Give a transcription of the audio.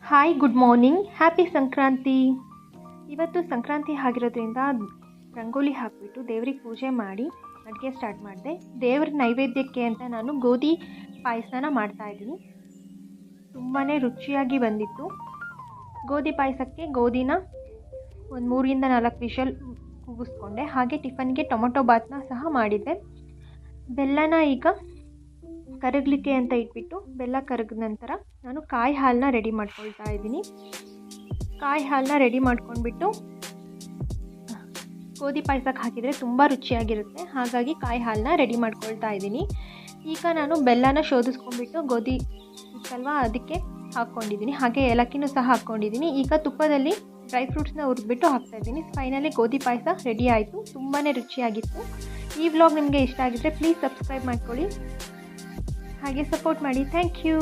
Hi, good morning, happy Sankranti. ಇವತ್ತು ಸಂಕ್ರಾಂತಿ ಆಗಿರೋದ್ರಿಂದ ರಂಗೋಲಿ ಹಾಕಿಬಿಟ್ಟು ದೇವ್ರಿಗೆ ಪೂಜೆ ಮಾಡಿ ಅಡುಗೆ ಸ್ಟಾರ್ಟ್ ಮಾಡಿದೆ. ದೇವ್ರ ನೈವೇದ್ಯಕ್ಕೆ ಅಂತ ನಾನು ಗೋಧಿ ಪಾಯಸನ ಮಾಡ್ತಾಯಿದ್ದೀನಿ. ತುಂಬಾ ರುಚಿಯಾಗಿ ಬಂದಿತ್ತು. ಗೋಧಿ ಪಾಯಸಕ್ಕೆ ಗೋಧಿನ ಒಂದು 3-4 ವಿಷಲ್ ಕೂಗಿಸ್ಕೊಂಡೆ. ಹಾಗೆ ಟಿಫನ್ಗೆ ಟೊಮೊಟೊ ಬಾತ್ನ ಸಹ ಮಾಡಿದ್ದೆ. ಬೆಲ್ಲನ ಈಗ ಕರಗಲಿಕ್ಕೆ ಅಂತ ಇಟ್ಬಿಟ್ಟು ಬೆಲ್ಲ ಕರಗಿದ ನಂತರ ನಾನು ಕಾಯಿ ಹಾಲನ್ನ ರೆಡಿ ಮಾಡ್ಕೊಳ್ತಾ ಇದ್ದೀನಿ. ಕಾಯಿ ಹಾಲನ್ನ ರೆಡಿ ಮಾಡ್ಕೊಂಡ್ಬಿಟ್ಟು ಗೋಧಿ ಪಾಯಸಕ್ಕೆ ಹಾಕಿದರೆ ತುಂಬ ರುಚಿಯಾಗಿರುತ್ತೆ. ಹಾಗಾಗಿ ಕಾಯಿ ಹಾಲನ್ನ ರೆಡಿ ಮಾಡ್ಕೊಳ್ತಾ ಇದ್ದೀನಿ. ಈಗ ನಾನು ಬೆಲ್ಲನ ಶೋಧಿಸ್ಕೊಂಡ್ಬಿಟ್ಟು ಗೋಧಿ ಇತ್ತಲ್ವ ಅದಕ್ಕೆ ಹಾಕ್ಕೊಂಡಿದ್ದೀನಿ. ಹಾಗೆ ಏಲಕ್ಕಿನೂ ಸಹ ಹಾಕ್ಕೊಂಡಿದ್ದೀನಿ. ಈಗ ತುಪ್ಪದಲ್ಲಿ ಡ್ರೈ ಫ್ರೂಟ್ಸ್ನ ಹುರಿದ್ಬಿಟ್ಟು ಹಾಕ್ತಾಯಿದ್ದೀನಿ. ಫೈನಲಿ ಗೋಧಿ ಪಾಯಸ ರೆಡಿ ಆಯಿತು. ತುಂಬಾ ರುಚಿಯಾಗಿತ್ತು. ಈ ವ್ಲಾಗ್ ನಿಮಗೆ ಇಷ್ಟ ಆಗಿದ್ದರೆ ಪ್ಲೀಸ್ ಸಬ್ಸ್ಕ್ರೈಬ್ ಮಾಡ್ಕೊಳ್ಳಿ, ಹಾಗೆ ಸಪೋರ್ಟ್ ಮಾಡಿ. Thank you.